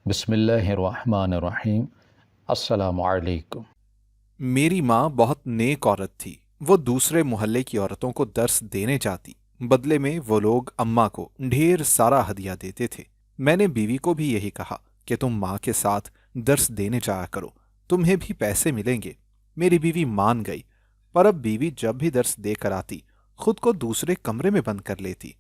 बिस्मिल्लाहिर्रहमानिर्रहीम। अस्सलामु अलैकुम। मेरी माँ बहुत नेक औरत थी। वो दूसरे मोहल्ले की औरतों को दर्स देने जाती। बदले में वो लोग अम्मा को ढेर सारा हदिया देते थे। मैंने बीवी को भी यही कहा कि तुम माँ के साथ दर्स देने जाया करो, तुम्हें भी पैसे मिलेंगे। मेरी बीवी मान गई। पर अब बीवी जब भी दर्स देकर आती, खुद को दूसरे कमरे में बंद कर लेती।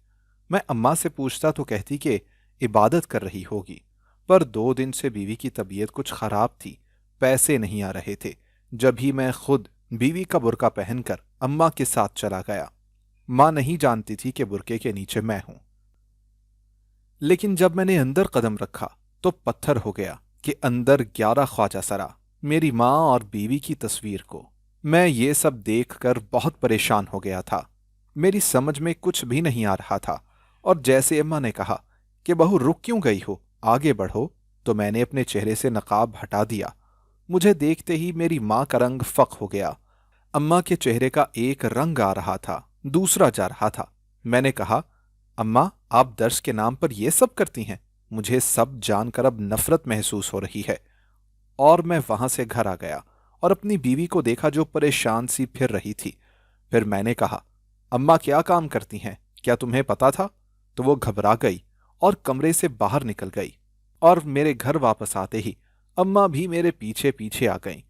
मैं अम्मा से पूछता तो कहती कि इबादत कर रही होगी। पर 2 दिन से बीवी की तबीयत कुछ खराब थी, पैसे नहीं आ रहे थे। जब ही मैं खुद बीवी का बुर्का पहनकर अम्मा के साथ चला गया। माँ नहीं जानती थी कि बुर्के के नीचे मैं हूं। लेकिन जब मैंने अंदर कदम रखा तो पत्थर हो गया कि अंदर 11 ख्वाजा सरा, मेरी माँ और बीवी की तस्वीर को। मैं ये सब देखकर बहुत परेशान हो गया था। मेरी समझ में कुछ भी नहीं आ रहा था। और जैसे अम्मा ने कहा कि बहू रुक क्यों गई हो, आगे बढ़ो, तो मैंने अपने चेहरे से नकाब हटा दिया। मुझे देखते ही मेरी माँ का रंग फक हो गया। अम्मा के चेहरे का एक रंग आ रहा था, दूसरा जा रहा था। मैंने कहा, अम्मा आप दर्स के नाम पर यह सब करती हैं। मुझे सब जानकर अब नफरत महसूस हो रही है। और मैं वहां से घर आ गया और अपनी बीवी को देखा जो परेशान सी फिर रही थी। फिर मैंने कहा, अम्मा क्या काम करती हैं, क्या तुम्हें पता था? तो वो घबरा गई और कमरे से बाहर निकल गई। और मेरे घर वापस आते ही अम्मा भी मेरे पीछे पीछे आ गईं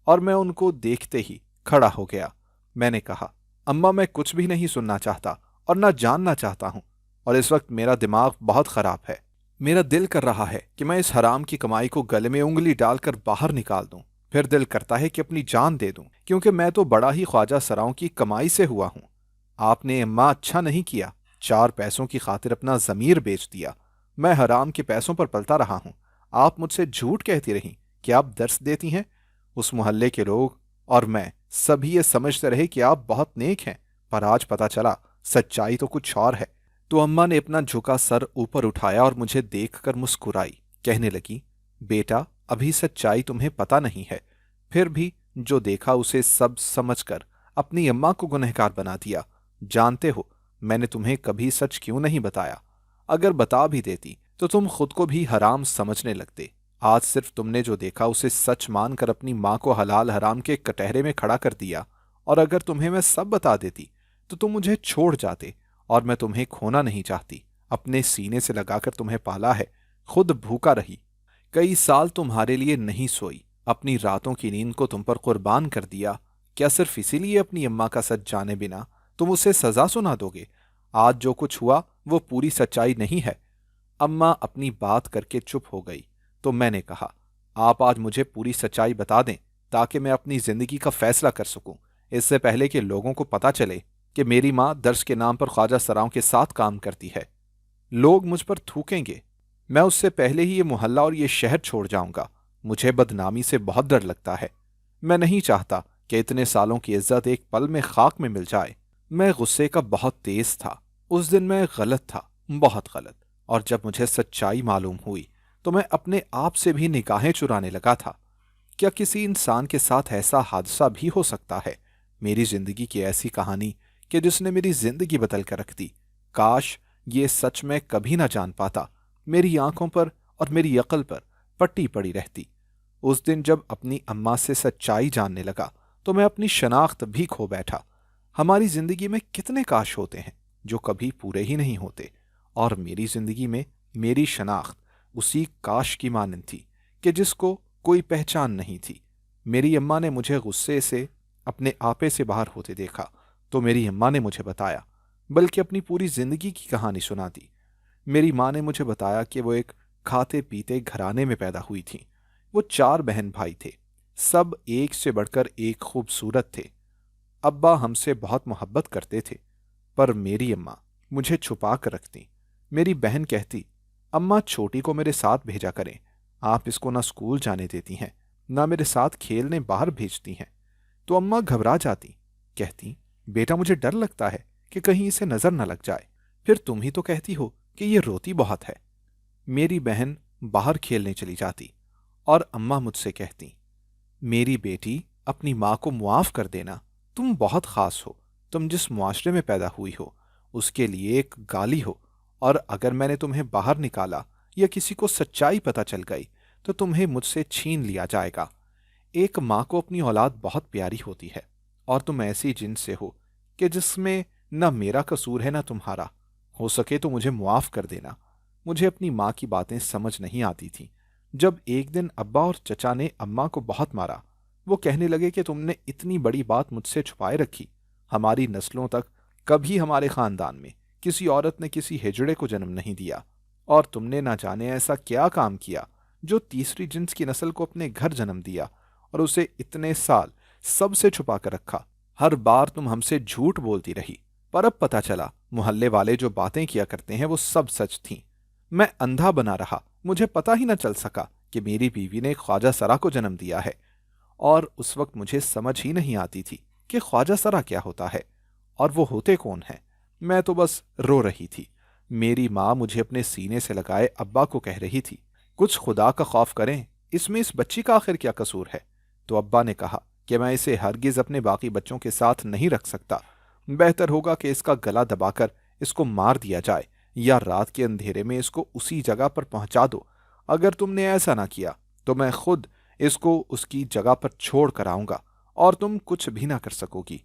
और मैं उनको देखते ही खड़ा हो गया। मैंने कहा, अम्मा मैं कुछ भी नहीं सुनना चाहता और ना जानना चाहता हूं। और इस वक्त मेरा दिमाग बहुत खराब है। मेरा दिल कर रहा है कि मैं इस हराम की कमाई को गले में उंगली डालकर बाहर निकाल दूं। फिर दिल करता है कि अपनी जान दे दूं, क्योंकि मैं तो बड़ा ही ख्वाजा सराओं की कमाई से हुआ हूं। आपने अम्मा अच्छा नहीं किया, 4 पैसों की खातिर अपना जमीर बेच दिया। मैं हराम के पैसों पर पलता रहा हूं। आप मुझसे झूठ कहती रहीं कि आप दर्स देती हैं। उस मोहल्ले के लोग और मैं सभी ये समझते रहे कि आप बहुत नेक हैं। पर आज पता चला सच्चाई तो कुछ और है। तो अम्मा ने अपना झुका सर ऊपर उठाया और मुझे देखकर मुस्कुराई। कहने लगी, बेटा अभी सच्चाई तुम्हें पता नहीं है। फिर भी जो देखा उसे सब समझकर अपनी अम्मा को गुनहगार बना दिया। जानते हो मैंने तुम्हें कभी सच क्यों नहीं बताया? अगर बता भी देती तो तुम खुद को भी हराम समझने लगते। आज सिर्फ तुमने जो देखा उसे सच मानकर अपनी माँ को हलाल हराम के कटहरे में खड़ा कर दिया। और अगर तुम्हें मैं सब बता देती तो तुम मुझे छोड़ जाते। और मैं तुम्हें खोना नहीं चाहती। अपने सीने से लगाकर तुम्हें पाला है, खुद भूखा रही, कई साल तुम्हारे लिए नहीं सोई, अपनी रातों की नींद को तुम पर कुर्बान कर दिया। क्या सिर्फ इसीलिए अपनी अम्मा का सच जाने बिना तुम उसे सजा सुना दोगे? आज जो कुछ हुआ वो पूरी सच्चाई नहीं है। अम्मा अपनी बात करके चुप हो गई। तो मैंने कहा, आप आज मुझे पूरी सच्चाई बता दें ताकि मैं अपनी जिंदगी का फैसला कर सकूं, इससे पहले कि लोगों को पता चले कि मेरी माँ दर्श के नाम पर ख्वाजा सराओं के साथ काम करती है। लोग मुझ पर थूकेंगे। मैं उससे पहले ही ये मोहल्ला और ये शहर छोड़ जाऊंगा। मुझे बदनामी से बहुत डर लगता है। मैं नहीं चाहता कि इतने सालों की इज्जत एक पल में खाक में मिल जाए। मैं गुस्से का बहुत तेज था। उस दिन मैं गलत था, बहुत गलत। और जब मुझे सच्चाई मालूम हुई तो मैं अपने आप से भी निगाहें चुराने लगा था। क्या किसी इंसान के साथ ऐसा हादसा भी हो सकता है? मेरी जिंदगी की ऐसी कहानी कि जिसने मेरी जिंदगी बदल कर रख दी। काश ये सच मैं कभी ना जान पाता। मेरी आंखों पर और मेरी अकल पर पट्टी पड़ी रहती। उस दिन जब अपनी अम्मा से सच्चाई जानने लगा तो मैं अपनी शनाख्त भी खो बैठा। हमारी जिंदगी में कितने काश होते हैं जो कभी पूरे ही नहीं होते। और मेरी जिंदगी में मेरी शनाख्त उसी काश की मानंद थी कि जिसको कोई पहचान नहीं थी। मेरी अम्मा ने मुझे गुस्से से अपने आपे से बाहर होते देखा तो मेरी अम्मा ने मुझे बताया, बल्कि अपनी पूरी जिंदगी की कहानी सुना दी। मेरी माँ ने मुझे बताया कि वो एक खाते पीते घराने में पैदा हुई थी। वो 4 बहन भाई थे। सब एक से बढ़कर एक खूबसूरत थे। अब्बा हमसे बहुत मोहब्बत करते थे। पर मेरी अम्मा मुझे छुपा कर रखती। मेरी बहन कहती, अम्मा छोटी को मेरे साथ भेजा करें, आप इसको ना स्कूल जाने देती हैं, ना मेरे साथ खेलने बाहर भेजती हैं। तो अम्मा घबरा जाती, कहती, बेटा मुझे डर लगता है कि कहीं इसे नजर न लग जाए। फिर तुम ही तो कहती हो कि ये रोती बहुत है। मेरी बहन बाहर खेलने चली जाती और अम्मा मुझसे कहती, मेरी बेटी अपनी माँ को मुआफ कर देना, तुम बहुत खास हो। तुम जिस मुआशरे में पैदा हुई हो उसके लिए एक गाली हो। और अगर मैंने तुम्हें बाहर निकाला या किसी को सच्चाई पता चल गई तो तुम्हें मुझसे छीन लिया जाएगा। एक माँ को अपनी औलाद बहुत प्यारी होती है, और तुम ऐसी जिन्स से हो कि जिसमें न मेरा कसूर है न तुम्हारा। हो सके तो मुझे मुआफ कर देना। मुझे अपनी माँ की बातें समझ नहीं आती थीं। जब एक दिन अब्बा और चचा ने अम्मा को बहुत मारा, वो कहने लगे कि तुमने इतनी बड़ी बात मुझसे छुपाए रखी। हमारी नस्लों तक कभी हमारे खानदान में किसी औरत ने किसी हिजड़े को जन्म नहीं दिया, और तुमने ना जाने ऐसा क्या काम किया जो तीसरी जिन्स की नस्ल को अपने घर जन्म दिया और उसे इतने साल सबसे छुपा कर रखा। हर बार तुम हमसे झूठ बोलती रही, पर अब पता चला मोहल्ले वाले जो बातें किया करते हैं वो सब सच थीं। मैं अंधा बना रहा, मुझे पता ही न चल सका कि मेरी बीवी ने ख्वाजा सरा को जन्म दिया है। और उस वक्त मुझे समझ ही नहीं आती थी कि ख्वाजा सरा क्या होता है और वो होते कौन हैं। मैं तो बस रो रही थी। मेरी माँ मुझे अपने सीने से लगाए अब्बा को कह रही थी, कुछ खुदा का खौफ करें, इसमें इस बच्ची का आखिर क्या कसूर है। तो अब्बा ने कहा कि मैं इसे हरगिज अपने बाकी बच्चों के साथ नहीं रख सकता। बेहतर होगा कि इसका गला दबाकर इसको मार दिया जाए, या रात के अंधेरे में इसको उसी जगह पर पहुंचा दो। अगर तुमने ऐसा ना किया तो मैं खुद इसको उसकी जगह पर छोड़ कर आऊंगा और तुम कुछ भी ना कर सकोगी।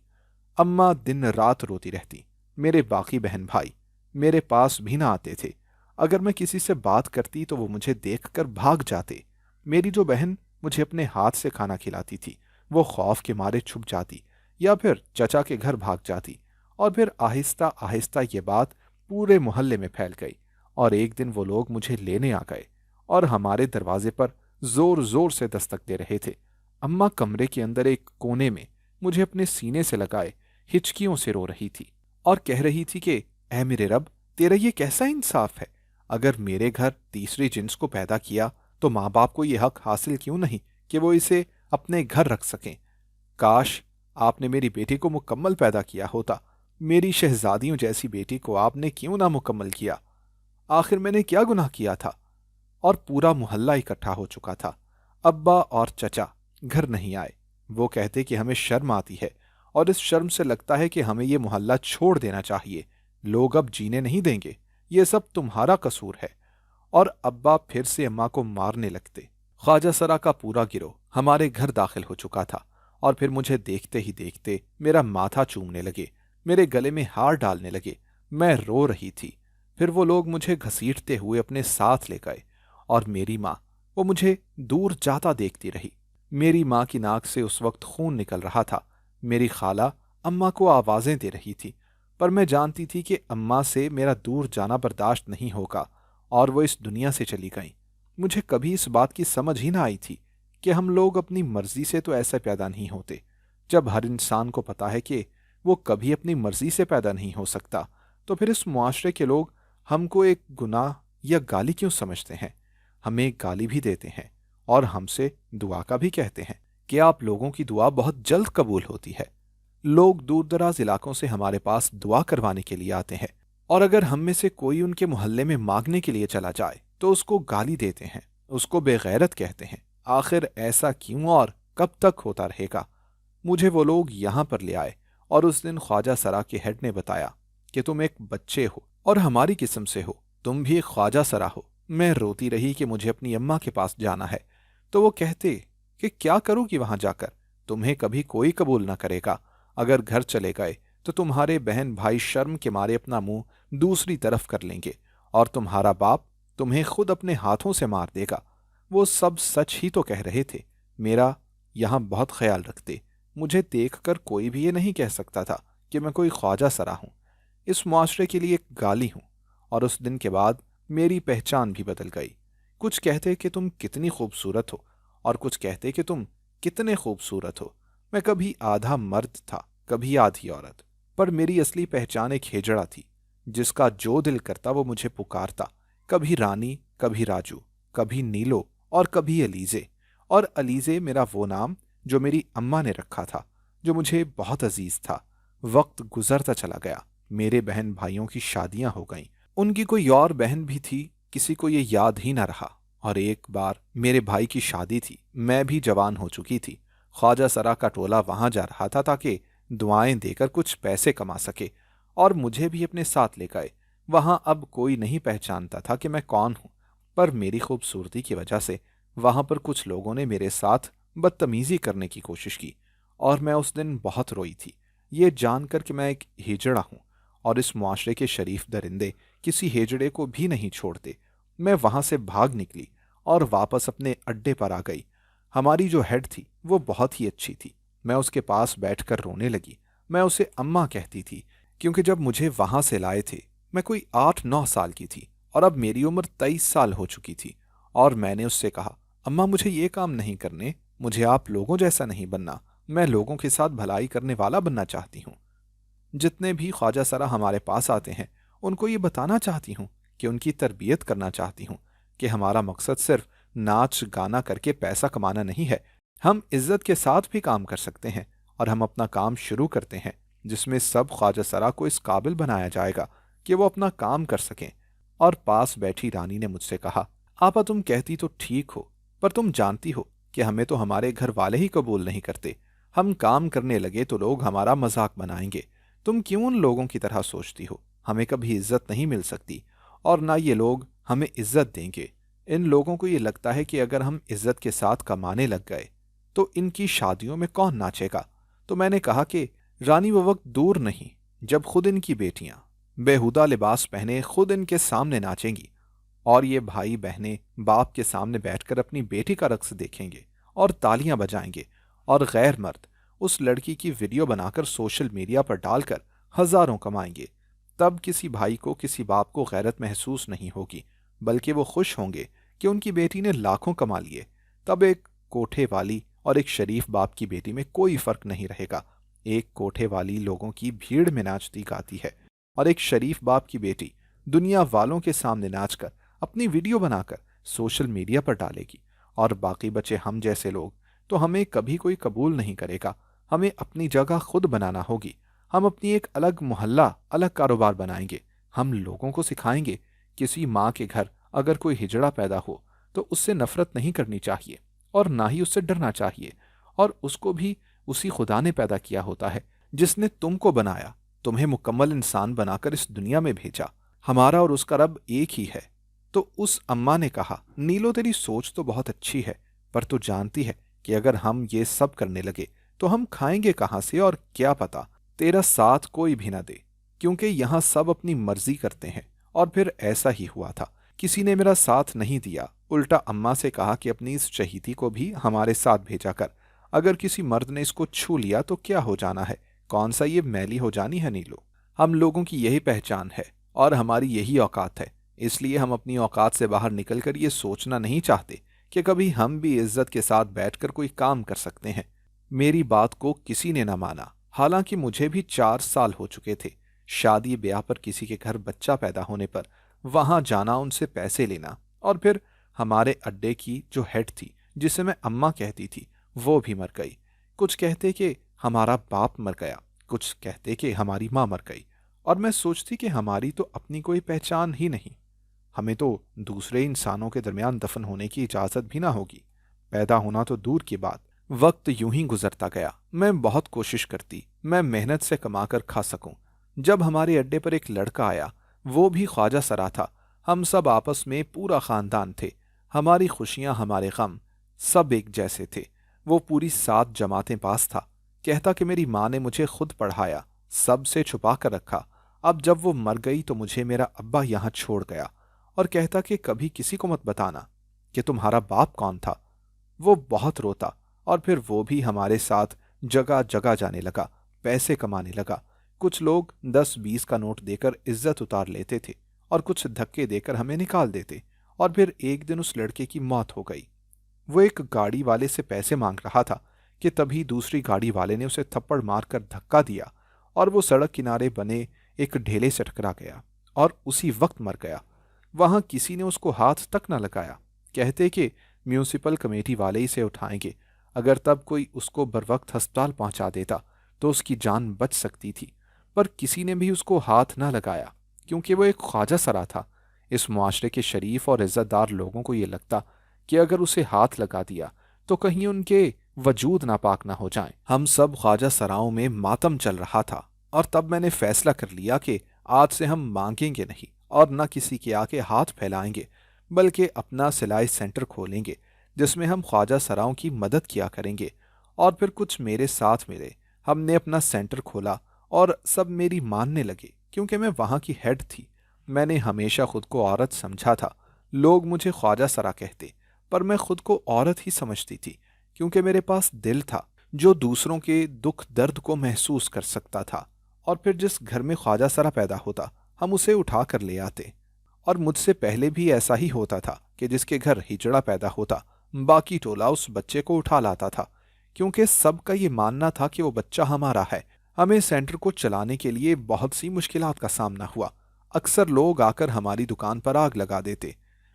अम्मा दिन रात रोती रहती। मेरे बाकी बहन भाई मेरे पास भी ना आते थे। अगर मैं किसी से बात करती तो वो मुझे देखकर भाग जाते। मेरी जो बहन मुझे अपने हाथ से खाना खिलाती थी, वो खौफ के मारे छुप जाती या फिर चचा के घर भाग जाती। और फिर आहिस्ता आहिस्ता ये बात पूरे मोहल्ले में फैल गई, और एक दिन वो लोग मुझे लेने आ गए और हमारे दरवाजे पर जोर जोर से दस्तक दे रहे थे। अम्मा कमरे के अंदर एक कोने में मुझे अपने सीने से लगाए हिचकियों से रो रही थी और कह रही थी कि ऐ मेरे रब, तेरा ये कैसा इंसाफ है। अगर मेरे घर तीसरी जिन्स को पैदा किया तो माँ बाप को ये हक हासिल क्यों नहीं कि वो इसे अपने घर रख सकें। काश आपने मेरी बेटी को मुकम्मल पैदा किया होता। मेरी शहजादियों जैसी बेटी को आपने क्यों ना मुकम्मल किया। आखिर मैंने क्या गुनाह किया था। और पूरा मोहल्ला इकट्ठा हो चुका था। अब्बा और चचा घर नहीं आए। वो कहते कि हमें शर्म आती है, और इस शर्म से लगता है कि हमें ये मोहल्ला छोड़ देना चाहिए। लोग अब जीने नहीं देंगे, ये सब तुम्हारा कसूर है। और अब्बा फिर से अम्मा को मारने लगते। ख्वाजा सरा का पूरा गिरोह हमारे घर दाखिल हो चुका था, और फिर मुझे देखते ही देखते मेरा माथा चूमने लगे, मेरे गले में हार डालने लगे। मैं रो रही थी। फिर वो लोग मुझे घसीटते हुए अपने साथ ले गए, और मेरी माँ, वो मुझे दूर जाता देखती रही। मेरी माँ की नाक से उस वक्त खून निकल रहा था। मेरी खाला अम्मा को आवाज़ें दे रही थी, पर मैं जानती थी कि अम्मा से मेरा दूर जाना बर्दाश्त नहीं होगा, और वो इस दुनिया से चली गईं। मुझे कभी इस बात की समझ ही ना आई थी कि हम लोग अपनी मर्जी से तो ऐसे पैदा नहीं होते। जब हर इंसान को पता है कि वो कभी अपनी मर्जी से पैदा नहीं हो सकता, तो फिर इस मुआशरे के लोग हमको एक गुनाह या गाली क्यों समझते हैं। हमें गाली भी देते हैं और हमसे दुआ का भी कहते हैं कि आप लोगों की दुआ बहुत जल्द कबूल होती है। लोग दूर दराज इलाकों से हमारे पास दुआ करवाने के लिए आते हैं, और अगर हम में से कोई उनके मोहल्ले में मांगने के लिए चला जाए तो उसको गाली देते हैं, उसको बेगैरत कहते हैं। आखिर ऐसा क्यों और कब तक होता रहेगा। मुझे वो लोग यहाँ पर ले आए, और उस दिन ख्वाजा सरा के हेड ने बताया कि तुम एक बच्चे हो और हमारी किस्म से हो, तुम भी एक ख्वाजा सरा हो। मैं रोती रही कि मुझे अपनी अम्मा के पास जाना है। तो वो कहते कि क्या करोगी वहां जाकर, तुम्हें कभी कोई कबूल ना करेगा। अगर घर चले गए तो तुम्हारे बहन भाई शर्म के मारे अपना मुंह दूसरी तरफ कर लेंगे, और तुम्हारा बाप तुम्हें खुद अपने हाथों से मार देगा। वो सब सच ही तो कह रहे थे। मेरा यहाँ बहुत ख्याल रखते। मुझे देखकर कोई भी ये नहीं कह सकता था कि मैं कोई ख्वाजा सरा हूं, इस मुआशरे के लिए एक गाली हूं। और उस दिन के बाद मेरी पहचान भी बदल गई। कुछ कहते कि तुम कितनी खूबसूरत हो, और कुछ कहते कि तुम कितने खूबसूरत हो। मैं कभी आधा मर्द था, कभी आधी औरत, पर मेरी असली पहचान एक हिजड़ा थी, जिसका जो दिल करता वो मुझे पुकारता। कभी रानी, कभी राजू, कभी नीलो, और कभी अलीजे। और अलीजे मेरा वो नाम जो मेरी अम्मा ने रखा था, जो मुझे बहुत अजीज था। वक्त गुजरता चला गया। मेरे बहन भाइयों की शादियां हो गईं। उनकी कोई और बहन भी थी, किसी को ये याद ही ना रहा। और एक बार मेरे भाई की शादी थी, मैं भी जवान हो चुकी थी। ख्वाजा सरा का टोला वहां जा रहा था ताकि दुआएं देकर कुछ पैसे कमा सके, और मुझे भी अपने साथ ले गए। वहां अब कोई नहीं पहचानता था कि मैं कौन हूं। पर मेरी खूबसूरती की वजह से वहां पर कुछ लोगों ने मेरे साथ बदतमीजी करने की कोशिश की और मैं उस दिन बहुत रोई थी, ये जानकर कि मैं एक हिजड़ा हूं और इस मुआशरे के शरीफ दरिंदे किसी हिजड़े को भी नहीं छोड़ते। मैं वहां से भाग निकली और वापस अपने अड्डे पर आ गई। हमारी जो हेड थी वो बहुत ही अच्छी थी। मैं उसके पास बैठकर रोने लगी। मैं उसे अम्मा कहती थी, क्योंकि जब मुझे वहां से लाए थे मैं कोई 8-9 साल की थी और अब मेरी उम्र 23 साल हो चुकी थी। और मैंने उससे कहा, अम्मा मुझे ये काम नहीं करने, मुझे आप लोगों जैसा नहीं बनना, मैं लोगों के साथ भलाई करने वाला बनना चाहती हूँ। जितने भी ख्वाजा सरा हमारे पास आते हैं उनको ये बताना चाहती हूँ कि उनकी तरबियत करना चाहती हूँ कि हमारा मकसद सिर्फ नाच गाना करके पैसा कमाना नहीं है। हम इज्जत के साथ भी काम कर सकते हैं और हम अपना काम शुरू करते हैं जिसमें सब ख्वाजा सरा को इस काबिल बनाया जाएगा कि वो अपना काम कर सकें। और पास बैठी रानी ने मुझसे कहा, आपा तुम कहती तो ठीक हो, पर तुम जानती हो कि हमें तो हमारे घर वाले ही कबूल नहीं करते। हम काम करने लगे तो लोग हमारा मजाक बनाएंगे। तुम क्यों उन लोगों की तरह सोचती हो? हमें कभी इज्जत नहीं मिल सकती और ना ये लोग हमें इज्जत देंगे। इन लोगों को ये लगता है कि अगर हम इज्जत के साथ कमाने लग गए तो इनकी शादियों में कौन नाचेगा। तो मैंने कहा कि रानी वो वक्त दूर नहीं जब खुद इनकी बेटियां बेहुदा लिबास पहने खुद इनके सामने नाचेंगी और ये भाई बहनें बाप के सामने बैठकर अपनी बेटी का रक्स देखेंगे और तालियां बजाएंगे और गैर मर्द उस लड़की की वीडियो बनाकर सोशल मीडिया पर डालकर हजारों कमाएंगे। तब किसी भाई को किसी बाप को गैरत महसूस नहीं होगी, बल्कि वो खुश होंगे कि उनकी बेटी ने लाखों कमा लिए। तब एक कोठे वाली और एक शरीफ बाप की बेटी में कोई फर्क नहीं रहेगा। एक कोठे वाली लोगों की भीड़ में नाचती गाती है और एक शरीफ बाप की बेटी दुनिया वालों के सामने नाचकर अपनी वीडियो बनाकर सोशल मीडिया पर डालेगी। और बाकी बचे हम जैसे लोग तो हमें कभी कोई कबूल नहीं करेगा। हमें अपनी जगह खुद बनाना होगी। हम अपनी एक अलग मोहल्ला अलग कारोबार बनाएंगे। हम लोगों को सिखाएंगे किसी माँ के घर अगर कोई हिजड़ा पैदा हो तो उससे नफरत नहीं करनी चाहिए और ना ही उससे डरना चाहिए। और उसको भी उसी खुदा ने पैदा किया होता है जिसने तुमको बनाया, तुम्हें मुकम्मल इंसान बनाकर इस दुनिया में भेजा। हमारा और उसका रब एक ही है। तो उस अम्मा ने कहा, नीलो तेरी सोच तो बहुत अच्छी है, पर तू जानती है कि अगर हम ये सब करने लगे तो हम खाएंगे कहाँ से, और क्या पता तेरा साथ कोई भी ना दे, क्योंकि यहाँ सब अपनी मर्जी करते हैं। और फिर ऐसा ही हुआ था, किसी ने मेरा साथ नहीं दिया। उल्टा अम्मा से कहा कि अपनी इस शहीदी को भी हमारे साथ भेजा कर। अगर किसी मर्द ने इसको छू लिया तो क्या हो जाना है, कौन सा ये मैली हो जानी है नीलो। हम लोगों की यही पहचान है और हमारी यही औकात है, इसलिए हम अपनी औकात से बाहर निकलकर ये सोचना नहीं चाहते कि कभी हम भी इज्जत के साथ बैठकर कोई काम कर सकते हैं। मेरी बात को किसी ने न माना, हालांकि मुझे भी 4 साल हो चुके थे। शादी ब्याह पर किसी के घर बच्चा पैदा होने पर वहां जाना, उनसे पैसे लेना, और फिर हमारे अड्डे की जो हेड थी जिसे मैं अम्मा कहती थी वो भी मर गई। कुछ कहते कि हमारा बाप मर गया, कुछ कहते कि हमारी माँ मर गई। और मैं सोचती कि हमारी तो अपनी कोई पहचान ही नहीं, हमें तो दूसरे इंसानों के दरमियान दफन होने की इजाज़त भी ना होगी। पैदा होना तो दूर की बात। वक्त यूं ही गुजरता गया। मैं बहुत कोशिश करती मैं मेहनत से कमाकर खा सकूं। जब हमारे अड्डे पर एक लड़का आया, वो भी ख्वाजा सरा था। हम सब आपस में पूरा खानदान थे। हमारी खुशियां हमारे गम सब एक जैसे थे। वो पूरी 7 जमातें पास था। कहता कि मेरी माँ ने मुझे खुद पढ़ाया, सबसे छुपा कर रखा। अब जब वो मर गई तो मुझे मेरा अब्बा यहाँ छोड़ गया। और कहता कि कभी किसी को मत बताना कि तुम्हारा बाप कौन था। वो बहुत रोता और फिर वो भी हमारे साथ जगह जगह जाने लगा, पैसे कमाने लगा। कुछ लोग 10-20 का नोट देकर इज्जत उतार लेते थे और कुछ धक्के देकर हमें निकाल देते। और फिर एक दिन उस लड़के की मौत हो गई। वो एक गाड़ी वाले से पैसे मांग रहा था कि तभी दूसरी गाड़ी वाले ने उसे थप्पड़ मारकर धक्का दिया और वो सड़क किनारे बने एक ढेले से टकरा गया और उसी वक्त मर गया। वहां किसी ने उसको हाथ तक न लगाया। कहते कि म्यूनिसिपल कमेटी वाले ही से उठाएंगे। अगर तब कोई उसको बरवक्त अस्पताल पहुंचा देता तो उसकी जान बच सकती थी, पर किसी ने भी उसको हाथ न लगाया क्योंकि वो एक ख्वाजा सरा था। इस मुआशरे के शरीफ और इज्जतदार लोगों को ये लगता कि अगर उसे हाथ लगा दिया तो कहीं उनके वजूद नापाक ना हो जाएं। हम सब ख्वाजा सराओं में मातम चल रहा था और तब मैंने फैसला कर लिया कि आज से हम मांगेंगे नहीं और न किसी के आगे हाथ फैलाएंगे। बल्कि अपना सिलाई सेंटर खोलेंगे जिसमें हम ख्वाजा सराओं की मदद किया करेंगे। और फिर कुछ मेरे साथ मिले, हमने अपना सेंटर खोला और सब मेरी मानने लगे क्योंकि मैं वहाँ की हेड थी। मैंने हमेशा खुद को औरत समझा था। लोग मुझे ख्वाजा सरा कहते, पर मैं खुद को औरत ही समझती थी क्योंकि मेरे पास दिल था जो दूसरों के दुख दर्द को महसूस कर सकता था। और फिर जिस घर में ख्वाजा सरा पैदा होता हम उसे उठा कर ले आते। और मुझसे पहले भी ऐसा ही होता था कि जिसके घर हिजड़ा पैदा होता बाकी टोला उस बच्चे को उठा लाता था, क्योंकि सबका ये मानना था कि वो बच्चा हमारा है। हमें सेंटर को चलाने के लिए बहुत सी मुश्किलात का सामना हुआ। अक्सर लोग आकर हमारी दुकान पर आग लगा देते।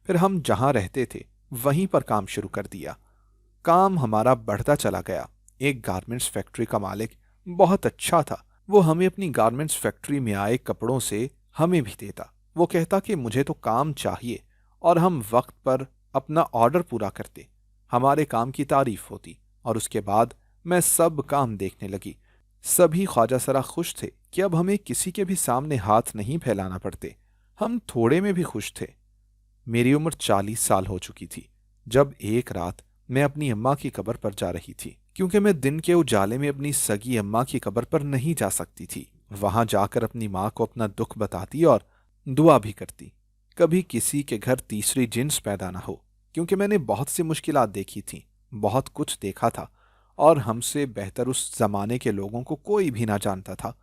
फिर हम जहां रहते थे वहीं पर काम शुरू कर दिया। काम हमारा बढ़ता चला गया। एक गारमेंट्स फैक्ट्री का मालिक बहुत अच्छा था। वो हमें अपनी गारमेंट्स फैक्ट्री में आए कपड़ों से हमें भी देता। वो कहता कि मुझे तो काम चाहिए, और हम वक्त पर अपना ऑर्डर पूरा करते। हमारे काम की तारीफ होती और उसके बाद मैं सब काम देखने लगी। सभी ख्वाजा सरा खुश थे कि अब हमें किसी के भी सामने हाथ नहीं फैलाना पड़ते। हम थोड़े में भी खुश थे। मेरी उम्र 40 साल हो चुकी थी जब एक रात मैं अपनी अम्मा की कब्र पर जा रही थी, क्योंकि मैं दिन के उजाले में अपनी सगी अम्मा की कब्र पर नहीं जा सकती थी। वहां जाकर अपनी माँ को अपना दुख बताती और दुआ भी करती। कभी किसी के घर तीसरी जिन्स पैदा ना हो, क्योंकि मैंने बहुत सी मुश्किलात देखी थी, बहुत कुछ देखा था, और हमसे बेहतर उस जमाने के लोगों को कोई भी ना जानता था।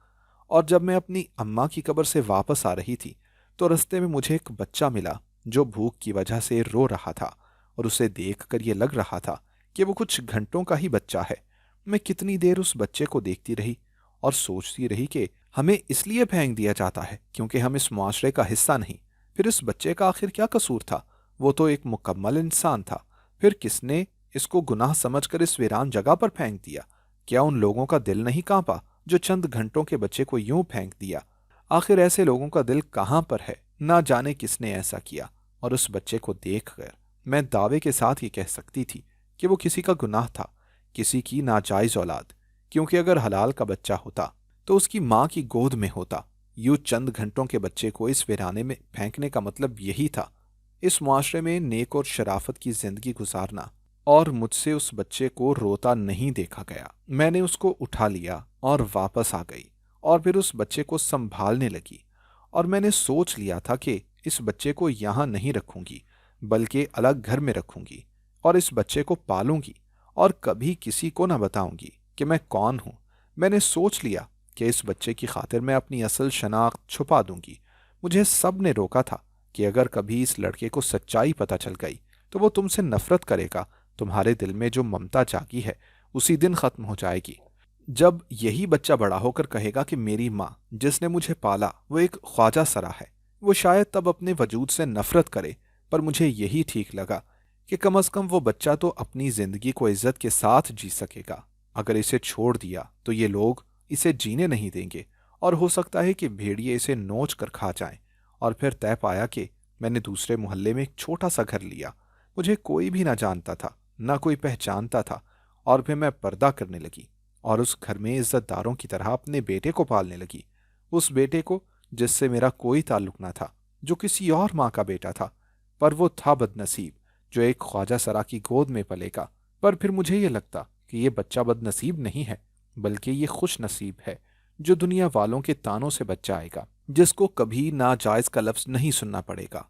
और जब मैं अपनी अम्मा की कब्र से वापस आ रही थी तो रास्ते में मुझे एक बच्चा मिला जो भूख की वजह से रो रहा था, और उसे देखकर ये लग रहा था कि वो कुछ घंटों का ही बच्चा है। मैं कितनी देर उस बच्चे को देखती रही और सोचती रही कि हमें इसलिए फेंक दिया जाता है क्योंकि हम इस मुआशरे का हिस्सा नहीं। फिर इस बच्चे का आखिर क्या कसूर था? वो तो एक मुकम्मल इंसान था। फिर किसने इसको गुनाह समझकर इस वीरान जगह पर फेंक दिया? क्या उन लोगों का दिल नहीं कांपा जो चंद घंटों के बच्चे को यूं फेंक दिया? आखिर ऐसे लोगों का दिल कहाँ पर है? ना जाने किसने ऐसा किया। और उस बच्चे को देखकर मैं दावे के साथ ही कह सकती थी कि वो किसी का गुनाह था, किसी की नाजायज औलाद। क्योंकि अगर हलाल का बच्चा होता तो उसकी माँ की गोद में होता। यूं चंद घंटों के बच्चे को इस वीराने में फेंकने का मतलब यही था, इस मुआशरे में नेक और शराफत की जिंदगी गुजारना। और मुझसे उस बच्चे को रोता नहीं देखा गया। मैंने उसको उठा लिया और वापस आ गई, और फिर उस बच्चे को संभालने लगी। और मैंने सोच लिया था कि इस बच्चे को यहाँ नहीं रखूंगी, बल्कि अलग घर में रखूंगी, और इस बच्चे को पालूंगी, और कभी किसी को न बताऊंगी कि मैं कौन हूं। मैंने सोच लिया कि इस बच्चे की खातिर मैं अपनी असल शनाख्त छुपा दूंगी। मुझे सब ने रोका था कि अगर कभी इस लड़के को सच्चाई पता चल गई तो वो तुमसे नफरत करेगा। तुम्हारे दिल में जो ममता जागी है उसी दिन खत्म हो जाएगी। जब यही बच्चा बड़ा होकर कहेगा कि मेरी माँ जिसने मुझे पाला वो एक ख्वाजा सरा है, वो शायद तब अपने वजूद से नफरत करे। पर मुझे यही ठीक लगा कि कम अज कम वो बच्चा तो अपनी जिंदगी को इज्जत के साथ जी सकेगा। अगर इसे छोड़ दिया तो ये लोग इसे जीने नहीं देंगे, और हो सकता है कि भेड़िए इसे नोच कर खा जाएं। और फिर तय पाया कि मैंने दूसरे मोहल्ले में एक छोटा सा घर लिया। मुझे कोई भी ना जानता था, ना कोई पहचानता था। और फिर मैं पर्दा करने लगी और उस घर में इज्जतदारों की तरह अपने बेटे को पालने लगी। उस बेटे को जिससे मेरा कोई ताल्लुक ना था, जो किसी और माँ का बेटा था। पर वो था बदनसीब जो एक ख्वाजा सरा की गोद में पलेगा। पर फिर मुझे ये लगता कि ये बच्चा बदनसीब नहीं है, बल्कि ये खुश नसीब है जो दुनिया वालों के तानों से बच जाएगा, जिसको कभी नाजायज का लफ्ज नहीं सुनना पड़ेगा।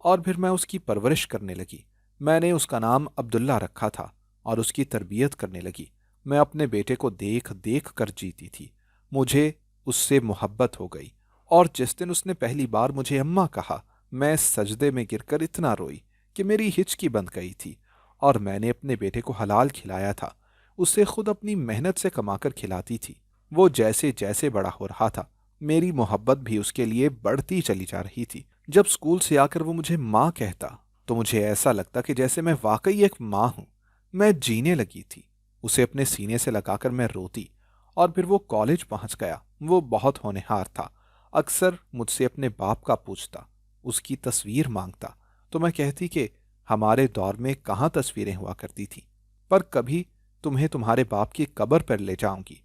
और फिर मैं उसकी परवरिश करने लगी। मैंने उसका नाम अब्दुल्ला रखा था और उसकी तरबियत करने लगी। मैं अपने बेटे को देख देख कर जीती थी। मुझे उससे मोहब्बत हो गई। और जिस दिन उसने पहली बार मुझे अम्मा कहा, मैं सजदे में गिरकर इतना रोई कि मेरी हिचकी बंध गई थी। और मैंने अपने बेटे को हलाल खिलाया था, उसे खुद अपनी मेहनत से कमाकर खिलाती थी। वो जैसे जैसे बड़ा हो रहा था, मेरी मोहब्बत भी उसके लिए बढ़ती चली जा रही थी। जब स्कूल से आकर वो मुझे माँ कहता तो मुझे ऐसा लगता कि जैसे मैं वाकई एक माँ हूं। मैं जीने लगी थी। उसे अपने सीने से लगाकर मैं रोती। और फिर वो कॉलेज पहुंच गया। वो बहुत होनहार था। अक्सर मुझसे अपने बाप का पूछता, उसकी तस्वीर मांगता। तो मैं कहती कि हमारे दौर में कहाँ तस्वीरें हुआ करती थी, पर कभी तुम्हें तुम्हारे बाप की कब्र पर ले जाऊंगी।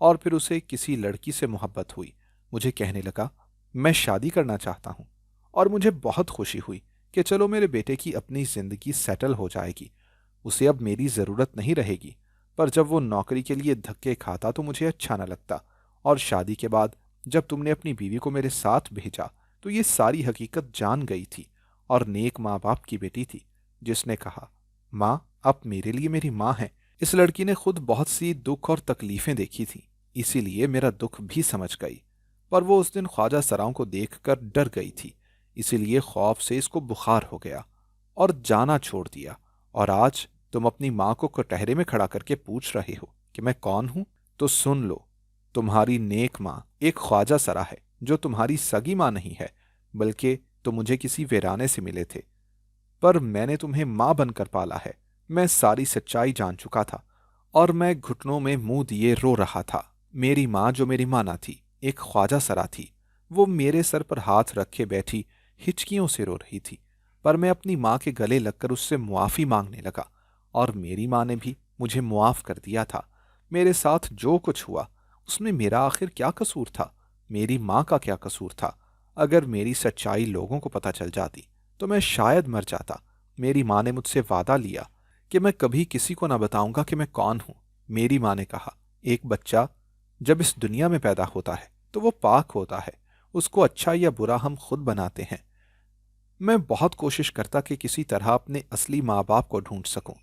और फिर उसे किसी लड़की से मोहब्बत हुई। मुझे कहने लगा, मैं शादी करना चाहता हूं। और मुझे बहुत खुशी हुई कि चलो मेरे बेटे की अपनी ज़िंदगी सेटल हो जाएगी, उसे अब मेरी ज़रूरत नहीं रहेगी। पर जब वो नौकरी के लिए धक्के खाता तो मुझे अच्छा न लगता। और शादी के बाद जब तुमने अपनी बीवी को मेरे साथ भेजा तो ये सारी हकीकत जान गई थी और नेक माँ बाप की बेटी थी, जिसने कहा, माँ आप मेरे लिए मेरी माँ हैं। इस लड़की ने खुद बहुत सी दुख और तकलीफें देखी थी, इसीलिए मेरा दुख भी समझ गई। पर वो उस दिन ख्वाजा सराओं को देखकर डर गई थी, इसीलिए खौफ से इसको बुखार हो गया और जाना छोड़ दिया। और आज तुम अपनी माँ को कटहरे में खड़ा करके पूछ रहे हो कि मैं कौन हूं? तो सुन लो, तुम्हारी नेक माँ एक ख्वाजा सरा है जो तुम्हारी सगी माँ नहीं है, बल्कि तुम मुझे किसी वीराने से मिले थे, पर मैंने तुम्हें माँ बनकर पाला है। मैं सारी सच्चाई जान चुका था और मैं घुटनों में मुंह दिए रो रहा था। मेरी माँ जो मेरी माँ ना थी, एक ख्वाजा सरा थी। वो मेरे सर पर हाथ रखे बैठी हिचकियों से रो रही थी, पर मैं अपनी माँ के गले लगकर उससे मुआफ़ी मांगने लगा और मेरी माँ ने भी मुझे मुआफ़ कर दिया था। मेरे साथ जो कुछ हुआ उसमें मेरा आखिर क्या कसूर था? मेरी माँ का क्या कसूर था? अगर मेरी सच्चाई लोगों को पता चल जाती तो मैं शायद मर जाता। मेरी माँ ने मुझसे वादा लिया कि मैं कभी किसी को ना बताऊंगा कि मैं कौन हूं। मेरी माँ ने कहा, एक बच्चा जब इस दुनिया में पैदा होता है तो वो पाक होता है, उसको अच्छा या बुरा हम खुद बनाते हैं। मैं बहुत कोशिश करता कि किसी तरह अपने असली माँ बाप को ढूंढ सकूं,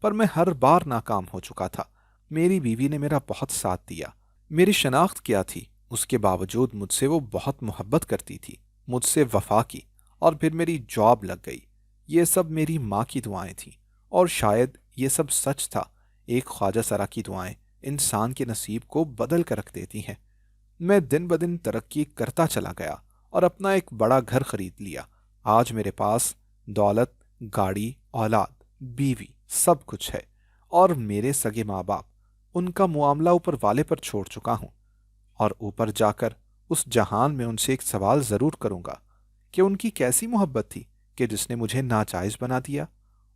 पर मैं हर बार नाकाम हो चुका था। मेरी बीवी ने मेरा बहुत साथ दिया। मेरी शनाख्त क्या थी, उसके बावजूद मुझसे वो बहुत मोहब्बत करती थी, मुझसे वफा की, और फिर मेरी जॉब लग गई। ये सब मेरी माँ की दुआएं थीं, और शायद ये सब सच था। एक ख्वाजा सरा की दुआएं इंसान के नसीब को बदल कर रख देती हैं। मैं दिन ब दिन तरक्की करता चला गया और अपना एक बड़ा घर खरीद लिया। आज मेरे पास दौलत, गाड़ी, औलाद, बीवी सब कुछ है। और मेरे सगे माँ बाप, उनका मुआमला ऊपर वाले पर छोड़ चुका हूँ। और ऊपर जाकर उस जहान में उनसे एक सवाल ज़रूर करूँगा कि उनकी कैसी मोहब्बत थी कि जिसने मुझे नाजायज़ बना दिया।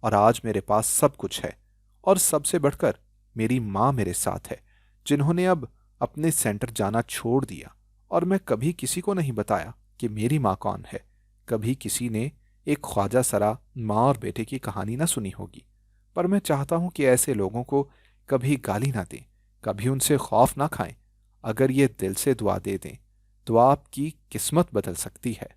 और आज मेरे पास सब कुछ है, और सबसे बढ़कर मेरी माँ मेरे साथ है, जिन्होंने अब अपने सेंटर जाना छोड़ दिया। और मैं कभी किसी को नहीं बताया कि मेरी माँ कौन है। कभी किसी ने एक ख्वाजा सरा माँ और बेटे की कहानी ना सुनी होगी। पर मैं चाहता हूँ कि ऐसे लोगों को कभी गाली ना दें, कभी उनसे खौफ ना खाएं। अगर ये दिल से दुआ दे दें तो आपकी किस्मत बदल सकती है।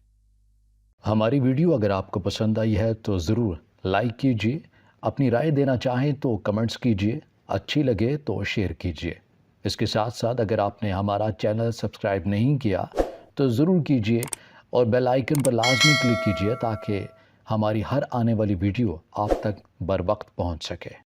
हमारी वीडियो अगर आपको पसंद आई है तो ज़रूर लाइक कीजिए, अपनी राय देना चाहें तो कमेंट्स कीजिए, अच्छी लगे तो शेयर कीजिए। इसके साथ साथ अगर आपने हमारा चैनल सब्सक्राइब नहीं किया तो ज़रूर कीजिए और बेल आइकन पर लाजमी क्लिक कीजिए ताकि हमारी हर आने वाली वीडियो आप तक बर वक्त पहुंच सके।